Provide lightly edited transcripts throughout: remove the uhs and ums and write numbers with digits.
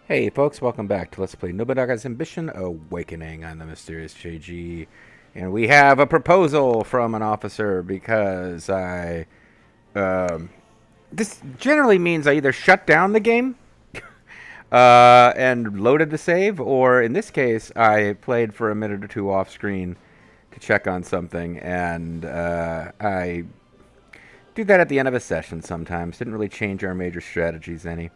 Hey folks, welcome back to Let's Play Nobunaga's Ambition Awakening on the Mysterious JG. And we have a proposal from an officer because this generally means I either shut down the game and loaded the save, or in this case, I played for a minute or two off screen to check on something, and I do that at the end of a session sometimes. Didn't really change our major strategies any.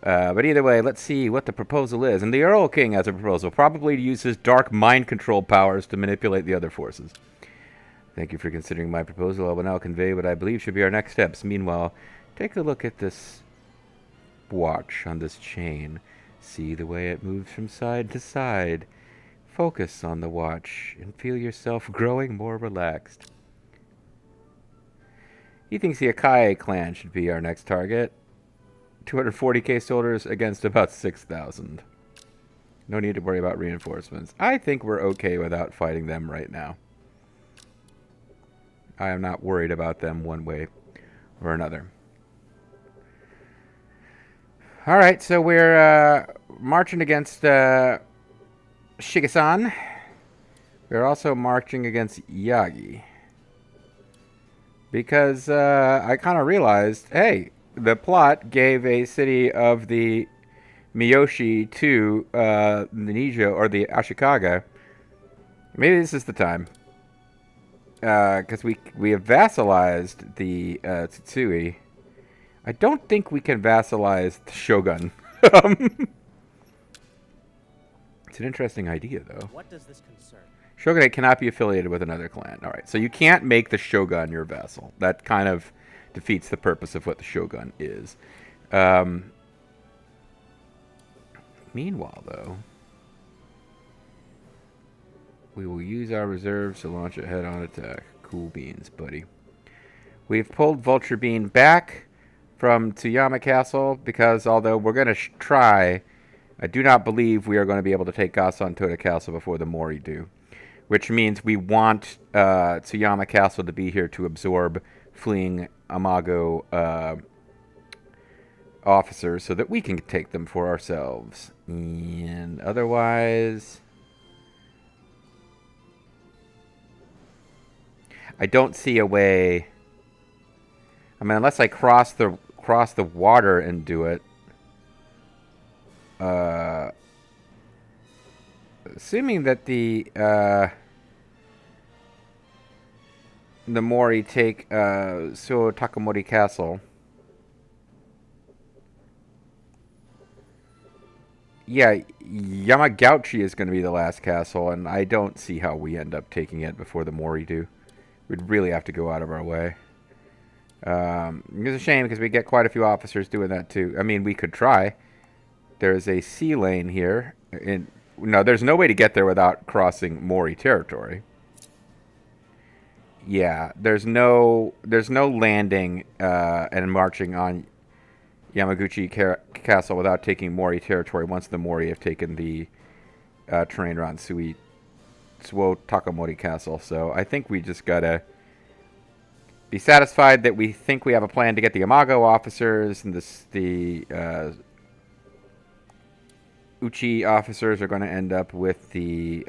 But either way, let's see what the proposal is. And the Earl King has a proposal, probably to use his dark mind control powers to manipulate the other forces. Thank you for considering my proposal. I will now convey what I believe should be our next steps. Meanwhile, take a look at this watch on this chain. See the way it moves from side to side. Focus on the watch and feel yourself growing more relaxed. He thinks the Akai clan should be our next target. 240k soldiers against about 6,000. No need to worry about reinforcements. I think we're okay without fighting them right now. I am not worried about them one way or another. Alright, so we're marching against Shigesan. We're also marching against Yagi. Because I kind of realized, hey, the plot gave a city of the Miyoshi to the Nijo or the Ashikaga. Maybe this is the time. Because we have vassalized the Tsutsui. I don't think we can vassalize the Shogun. It's an interesting idea, though. What does this concern? Shogunate cannot be affiliated with another clan. All right, so you can't make the Shogun your vassal. That kind of defeats the purpose of what the Shogun is. Meanwhile, though, we will use our reserves to launch a head-on attack. Cool beans, buddy. We've pulled Vulture Bean back from Tsuyama Castle because although we're going to try, I do not believe we are going to be able to take Gasan Toda Castle before the Mori do. Which means we want Tsuyama Castle to be here to absorb fleeing Amago officers so that we can take them for ourselves. And otherwise, I don't see a way. I mean, unless I cross the water and do it. Assuming that the Mori take Suo Takamori Castle. Yeah, Yamagauchi is going to be the last castle, and I don't see how we end up taking it before the Mori do. We'd really have to go out of our way. It's a shame because we get quite a few officers doing that too. I mean, we could try. There's a sea lane here. No, there's no way to get there without crossing Mori territory. Yeah, there's no landing and marching on Yamaguchi Castle without taking Mori territory once the Mori have taken the terrain around Suo Takamori Castle. So I think we just gotta be satisfied that we think we have a plan to get the Amago officers, and the Uchi officers are going to end up with the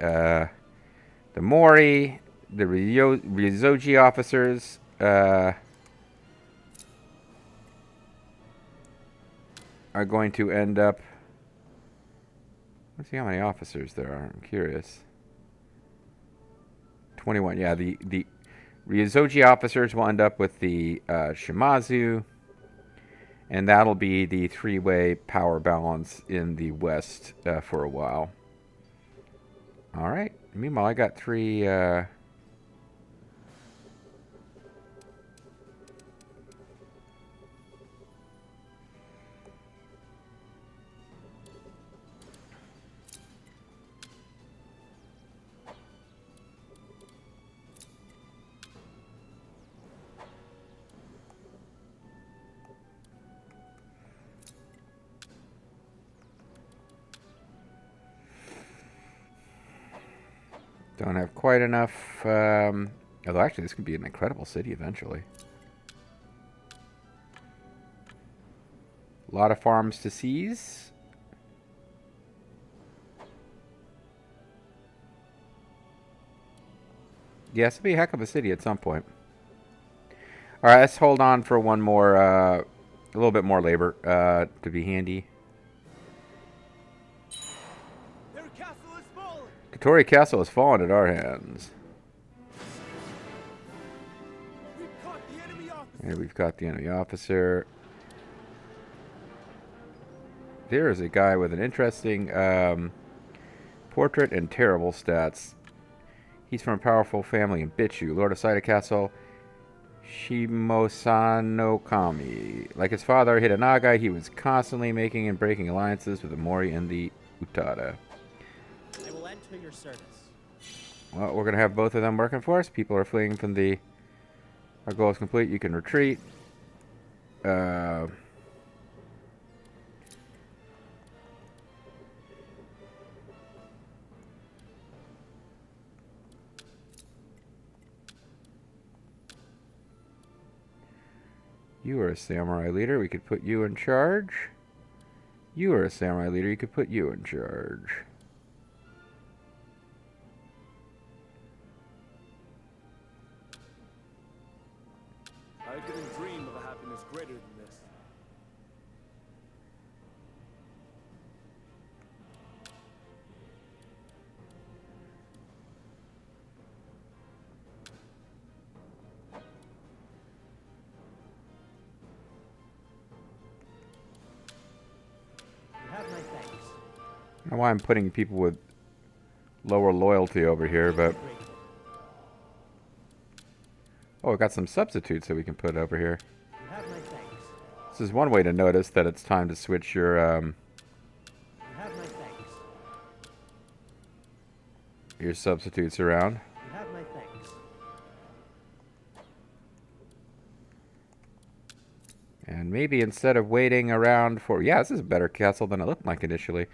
Mori. The Ryozoji officers are going to end up. Let's see how many officers there are. I'm curious. 21. Yeah, the Ryozoji officers will end up with the Shimazu, and that'll be the three-way power balance in the west for a while. All right. Meanwhile, I got three. Don't have quite enough. Although, actually, this could be an incredible city eventually. A lot of farms to seize. Yeah, this will be a heck of a city at some point. All right, let's hold on for one more, a little bit more labor to be handy. Their castle is fallen. Katori Castle has fallen at our hands. We've caught the enemy officer. And we've got the enemy officer. There is a guy with an interesting portrait and terrible stats. He's from a powerful family in Bitchu, Lord of Saida Castle, Shimosano Kami. Like his father, Hidanaga, he was constantly making and breaking alliances with the Mori and the Utada. I will enter your service. Well, we're going to have both of them working for us. People are fleeing from the... Our goal is complete. You can retreat. You are a samurai leader. We could put you in charge. You are a samurai leader. You could put you in charge. I couldn't dream of a happiness greater than this. You have my thanks. I don't know why I'm putting people with lower loyalty over here, but... Grateful. Oh, I got some substitutes that we can put over here. You have my thanks. This is one way to notice that it's time to switch your, You have my thanks. your substitutes around. You have my thanks. And maybe instead of waiting around for... Yeah, this is a better castle than it looked like initially.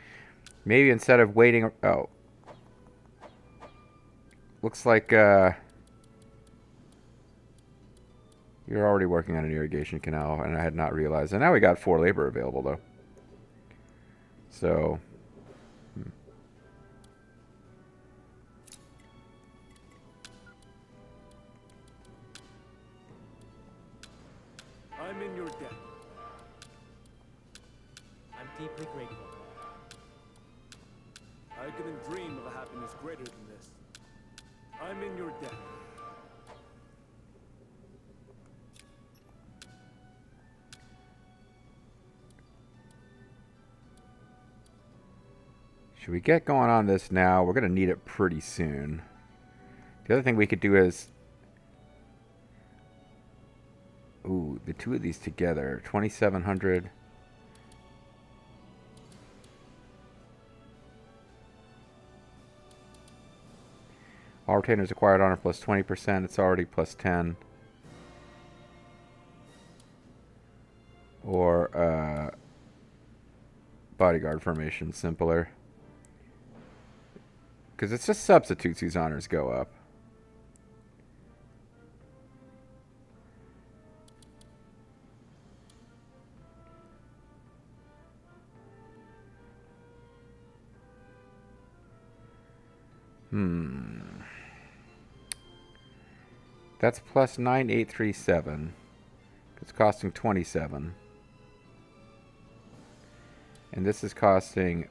Maybe instead of waiting... Oh. Looks like, you're already working on an irrigation canal, and I had not realized. And now we got 4 labor available, though. So... I'm in your debt. I'm deeply grateful. I couldn't dream of a happiness greater than this. I'm in your debt. Should we get going on this now? We're going to need it pretty soon. The other thing we could do is... Ooh, the 2 of these together. 2,700. All retainers acquired honor plus 20%. It's already plus 10. Or bodyguard formation, simpler. Because it's just substitutes whose honors go up. That's plus 9,837. It's costing 27. And this is costing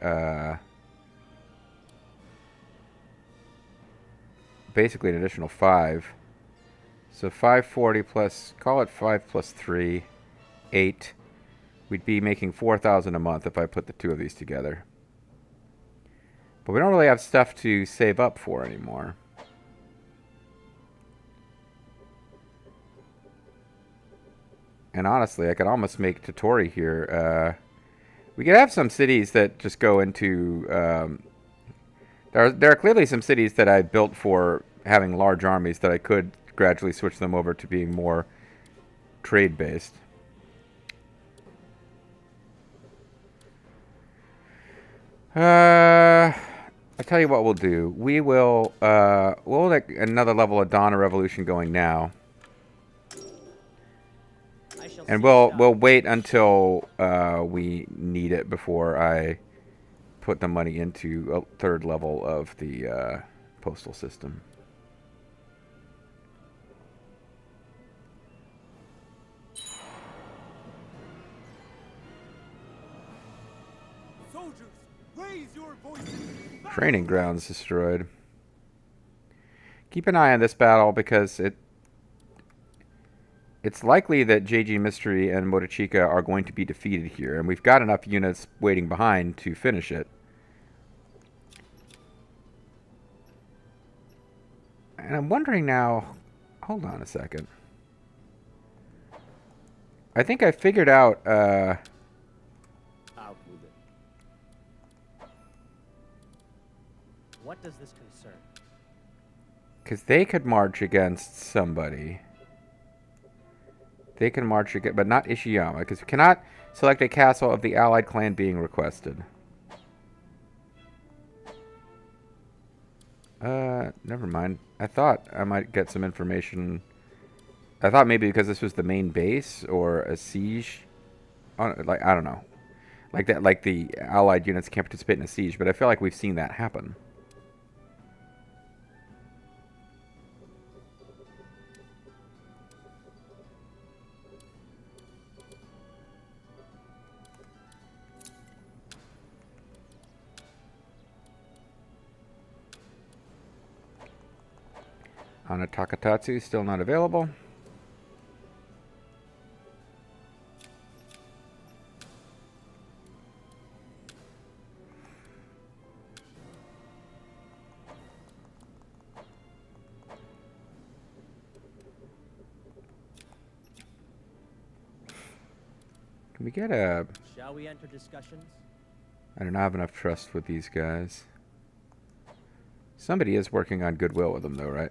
basically an additional 5. So 540 plus, call it 5 plus 3, 8. We'd be making 4,000 a month if I put the 2 of these together. But we don't really have stuff to save up for anymore. And honestly, I could almost make Totori here. We could have some cities that just go into... There are clearly some cities that I built for having large armies that I could gradually switch them over to being more trade-based. I tell you what we'll do. We will... we'll get another level of Dawn of Revolution going now. And we'll wait until we need it before I put the money into a 3rd level of the postal system. Soldiers, raise your voices. Training grounds destroyed. Keep an eye on this battle because it's likely that JG Mystery and Motochika are going to be defeated here, and we've got enough units waiting behind to finish it. And I'm wondering now... Hold on a second. I think I figured out... Out with it. What does this concern? Because they could march against somebody. They can march against... But not Ishiyama, because we cannot select a castle of the allied clan being requested. Never mind. I thought I might get some information. I thought maybe because this was the main base or a siege. Like, I don't know. Like that, like the allied units can't participate in a siege, but I feel like we've seen that happen. Ana Takatatsu still not available. Can we get a... Shall we enter discussions? I don't have enough trust with these guys. Somebody is working on goodwill with them though, right?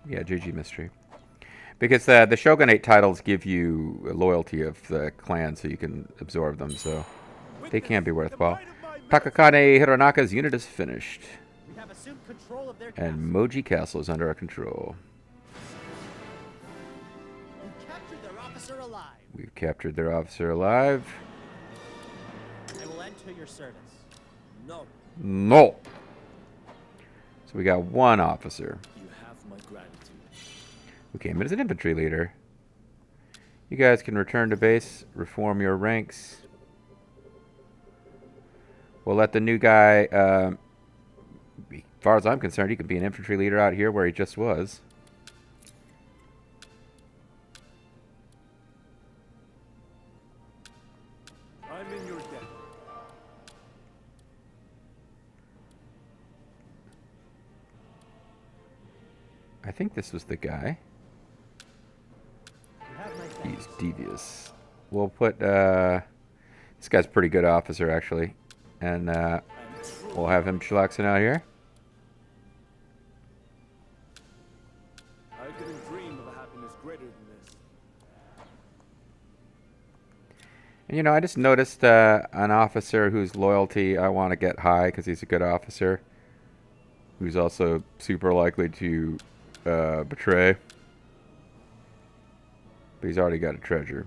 Yeah, JG Mystery. Because the Shogunate titles give you loyalty of the clan, so you can absorb them, so they can be worthwhile. Takakane Hironaka's unit is finished. We have assumed control of their castle. And Moji Castle is under our control. We captured their officer alive. We've captured their officer alive. I will enter your service. No, No! So we got one officer you have my gratitude. who came in as an infantry leader. You guys can return to base, reform your ranks. We'll let the new guy, as far as I'm concerned, he can be an infantry leader out here where he just was. I'm in your debt. I think this was the guy. You have my He's thanks. devious. We'll put, this guy's a pretty good officer, actually. And, And we'll have him chillaxing out here. I couldn't dream of a happiness greater than this. And, you know, I just noticed an officer whose loyalty I want to get high because he's a good officer. Who's also super likely to betray. But he's already got a treasure.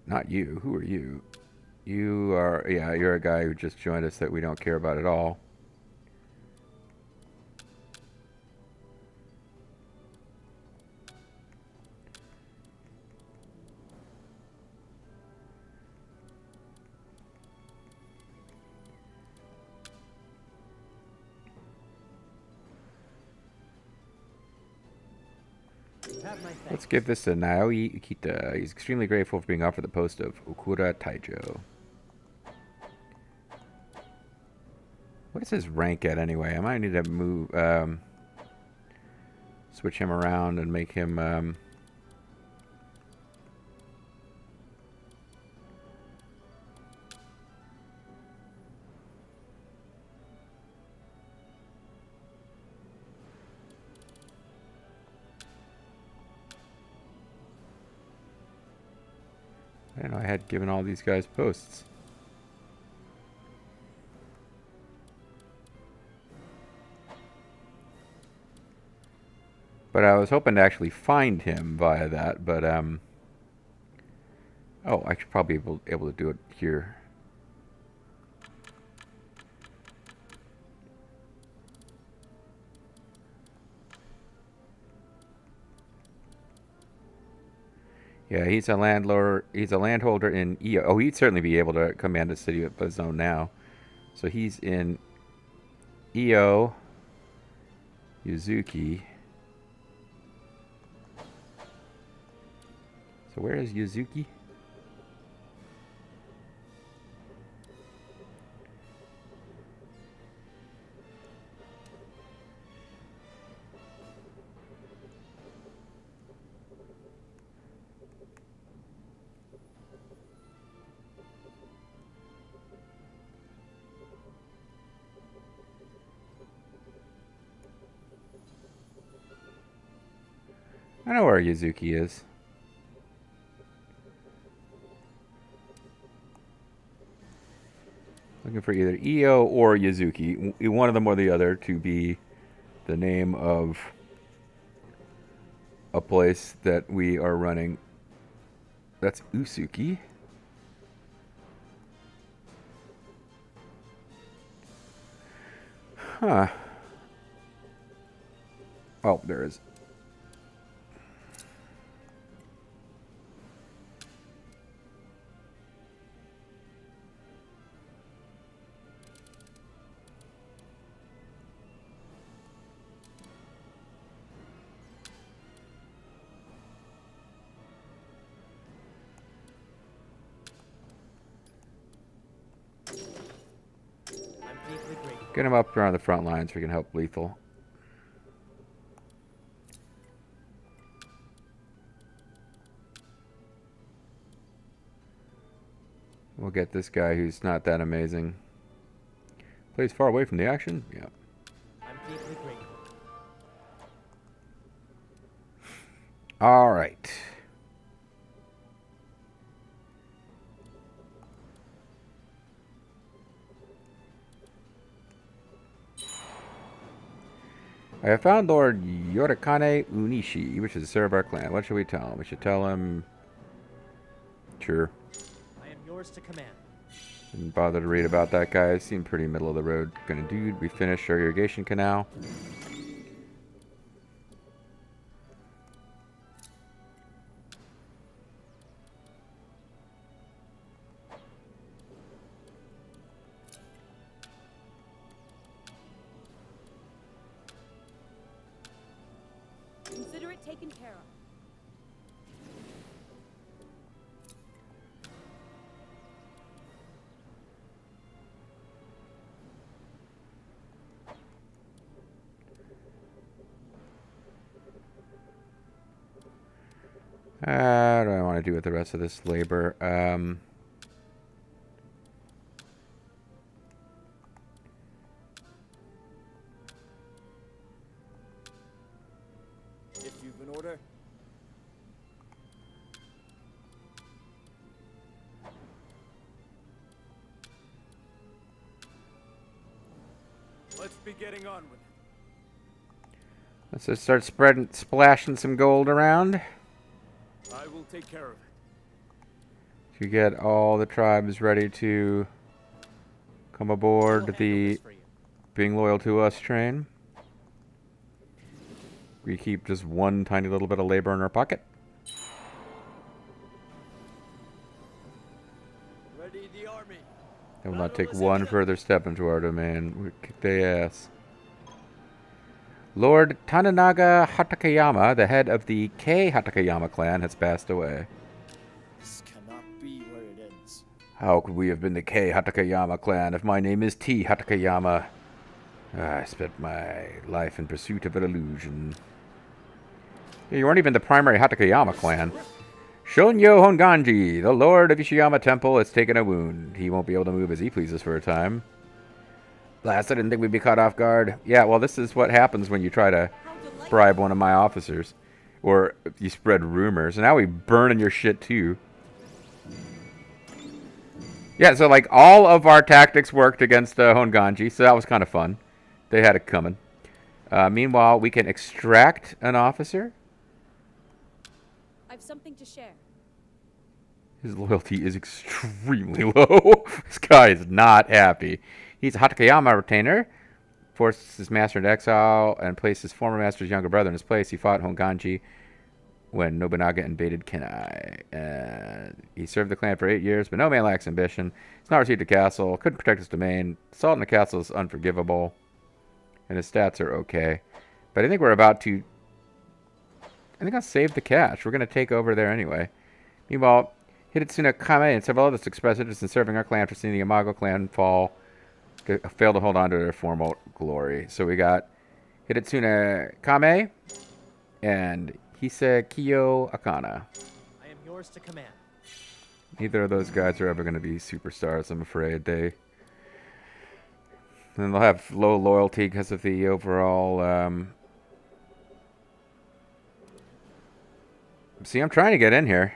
Not you. Who are you? You are... Yeah, you're a guy who just joined us that we don't care about at all. You have my thanks. Let's give this to Naoi Ikita. He's extremely grateful for being offered the post of Okura Taijo. What is his rank at anyway? I might need to move, switch him around and make him, I didn't know I had given all these guys posts. But I was hoping to actually find him via that, but, oh, I should probably be able to do it here. Yeah, he's a landlord. He's a landholder in Iyo. Oh, he'd certainly be able to command a city of his own now. So he's in Iyo, Yuzuki. So where is Yuzuki? I know where Yuzuki is. Looking for either Iyo or Yuzuki. One of them or the other to be the name of a place that we are running. That's Usuki. Huh. Oh, there is. I'm deeply grateful. Get him up around the front line so we can help Lethal. We'll get this guy who's not that amazing. Plays far away from the action? Yeah. I'm deeply grateful. All right. I have found Lord Yorikane Unishi, which is to serve our clan. What should we tell him? We should tell him... Sure. I am yours to command. Didn't bother to read about that guy. Seemed pretty middle of the road kind of dude. We finished our irrigation canal. Consider it taken care of. What do I want to do with the rest of this labor? If you've an order. Let's be getting on with it. Let's just start splashing some gold around. I will take care of it. To get all the tribes ready to come aboard We'll handle the this for you. being loyal to us train. We keep just one tiny little bit of labor in our pocket. Ready the army. They will not take one further step into our domain. We kick their ass. Lord Tananaga Hatakeyama, the head of the Kei Hatakeyama clan, has passed away. This cannot be where it ends. How could we have been the Kei Hatakeyama clan if my name is T Hatakeyama? I spent my life in pursuit of an illusion. You weren't even the primary Hatakeyama clan. Shonyo Honganji, the lord of Ishiyama Temple, has taken a wound. He won't be able to move as he pleases for a time. Last, I didn't think we'd be caught off guard. Yeah, well, this is what happens when you try to bribe one of my officers. Or if you spread rumors. And now we burning your shit, too. Yeah, so, like, all of our tactics worked against Honganji, so that was kind of fun. They had it coming. Meanwhile, we can extract an officer. I've something to share. His loyalty is extremely low. This guy is not happy. He's a Hatakeyama retainer. Forced his master into exile and placed his former master's younger brother in his place. He fought Honganji when Nobunaga invaded Kenai. He served the clan for 8 years, but no man lacks ambition. He's not received a castle, couldn't protect his domain. Assault on the castle is unforgivable, and his stats are okay. But I think we're about to... I think I'll save the cash. We're going to take over there anyway. Meanwhile, Hidetsuna Kame and several others expressed interest in serving our clan for seeing the Imago clan fail to hold on to their formal glory. So we got Hidetsuna Kame and Hisekiyo Akana. I am yours to command. Neither of those guys are ever going to be superstars, I'm afraid. And they'll have low loyalty because of the overall... See, I'm trying to get in here.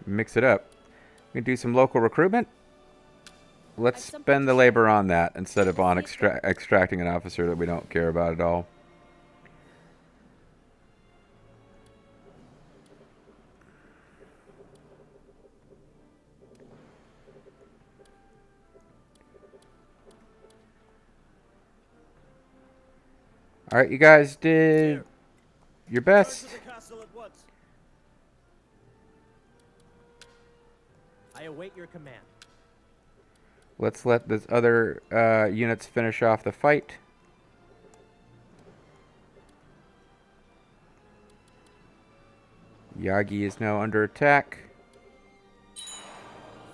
Mix it up. We can do some local recruitment. Let's spend the labor on that instead of on extracting an officer that we don't care about at all. All right, you guys did your best. I await your command. Let's let those other units finish off the fight. Yagi is now under attack.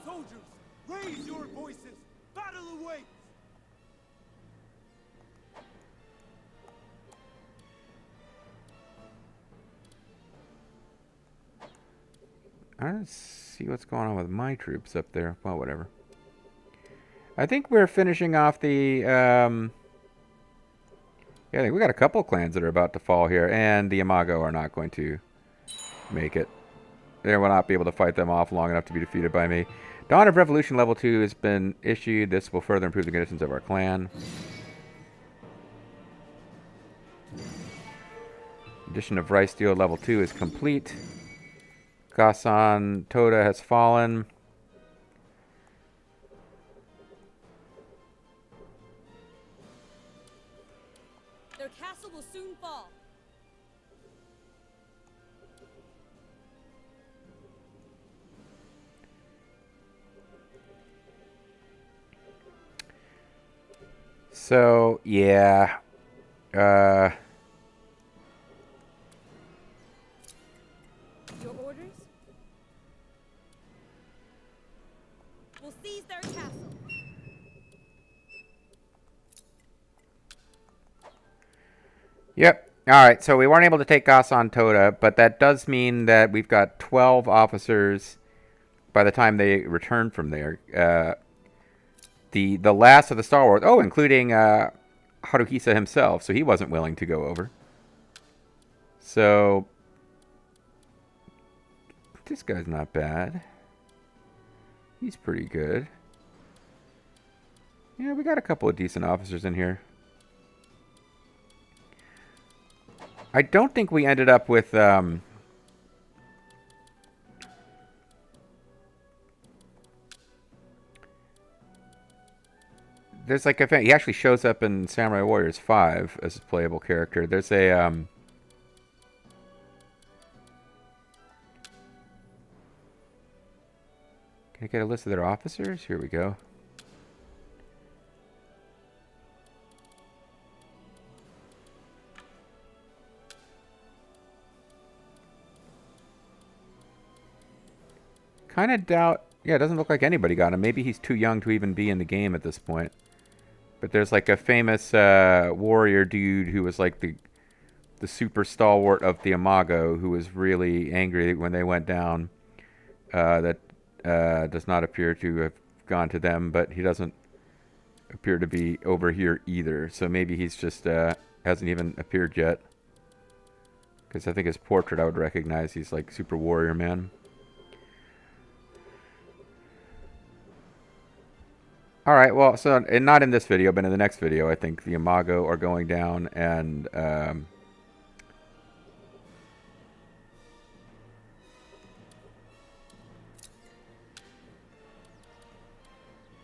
Soldiers, raise your voices. Battle awaits. I don't see what's going on with my troops up there. Well, whatever. I think we're finishing off the... yeah, I think we got a couple clans that are about to fall here, and the Imago are not going to make it. They will not be able to fight them off long enough to be defeated by me. Dawn of Revolution level 2 has been issued. This will further improve the conditions of our clan. Addition of Rice Steel level 2 is complete. Gasan Toda has fallen. Their castle will soon fall. So, yeah. Your orders? We'll seize their castle. Yep. Alright, so we weren't able to take Gasan Toda, but that does mean that we've got 12 officers by the time they return from there. The last of the Star Wars... Oh, including Haruhisa himself, so he wasn't willing to go over. So... This guy's not bad. He's pretty good. Yeah, we got a couple of decent officers in here. I don't think we ended up with... There's like a... He actually shows up in Samurai Warriors 5 as a playable character. There's a... Can I get a list of their officers? Here we go. Kind of doubt... Yeah, it doesn't look like anybody got him. Maybe he's too young to even be in the game at this point. But there's like a famous warrior dude who was like the super stalwart of the Imago who was really angry when they went down. That does not appear to have gone to them, but he doesn't appear to be over here either. So maybe he's just hasn't even appeared yet. Because I think his portrait I would recognize. He's like super warrior man. Alright, well, so not in this video, but in the next video, I think the Imago are going down, and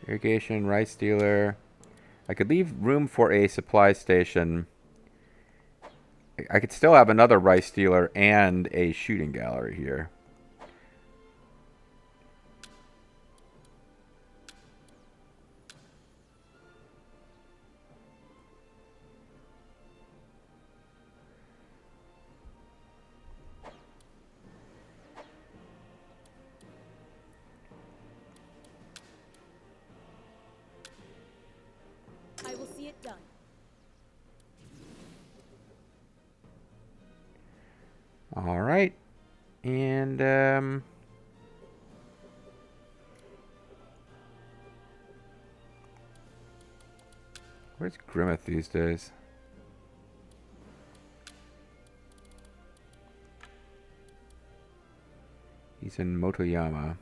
irrigation, rice dealer. I could leave room for a supply station I could still have another rice dealer and a shooting gallery here. I will see it done. All right. And, where's Grimmeth these days? He's in Motoyama.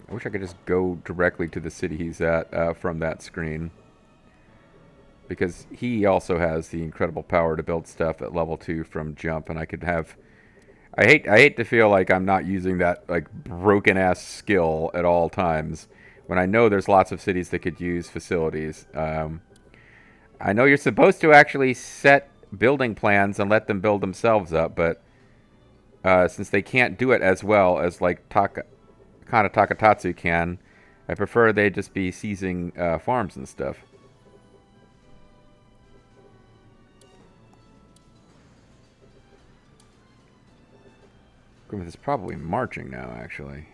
I wish I could just go directly to the city he's at from that screen. Because he also has the incredible power to build stuff at level 2 from jump, and I could have... I hate to feel like I'm not using that like broken-ass skill at all times, when I know there's lots of cities that could use facilities. I know you're supposed to actually set building plans and let them build themselves up, but since they can't do it as well as like Kana Takatatsu can, I prefer they just be seizing farms and stuff. Grimmeth is probably marching now, actually.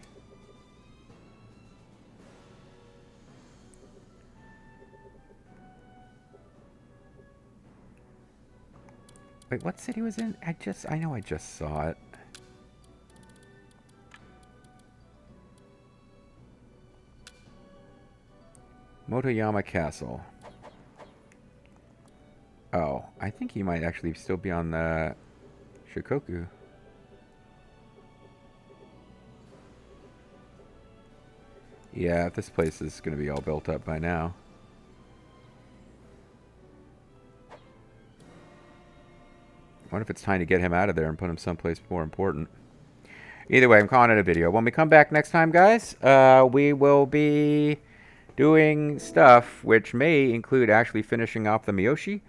Wait, what city was in? I know I just saw it. Motoyama Castle. Oh, I think he might actually still be on the Shikoku. Yeah, this place is going to be all built up by now. I wonder if it's time to get him out of there and put him someplace more important. Either way, I'm calling it a video. When we come back next time, guys, we will be doing stuff which may include actually finishing off the Miyoshi.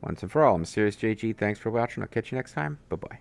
Once and for all, I'm Serious JG. Thanks for watching. I'll catch you next time. Bye-bye.